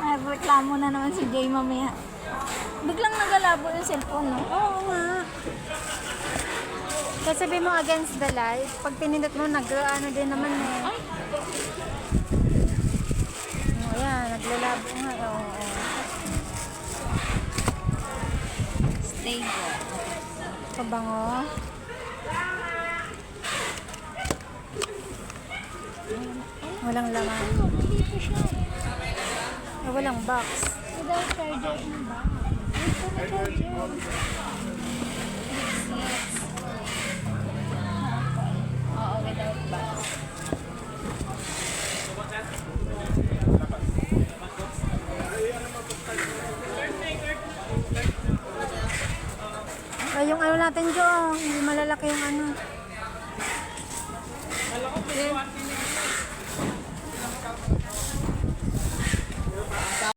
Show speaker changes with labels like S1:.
S1: Ay, reklamo na naman si Jay mamaya. Biglang nagalabo yung cellphone, no?
S2: Oo nga. Kasi sabi mo against the light, pag pinindot mo, ano din naman eh.
S1: Ay,
S2: O yan, naglalabo nga. Oo.
S1: stable.
S2: Pabango. Walang laman.
S1: Ano, dito siya.
S2: Walang box.
S1: Without charger in ba? Ito na charger. Oo, without box.
S2: Ay, yung ano natin, Jo, hindi malalaki yung ano.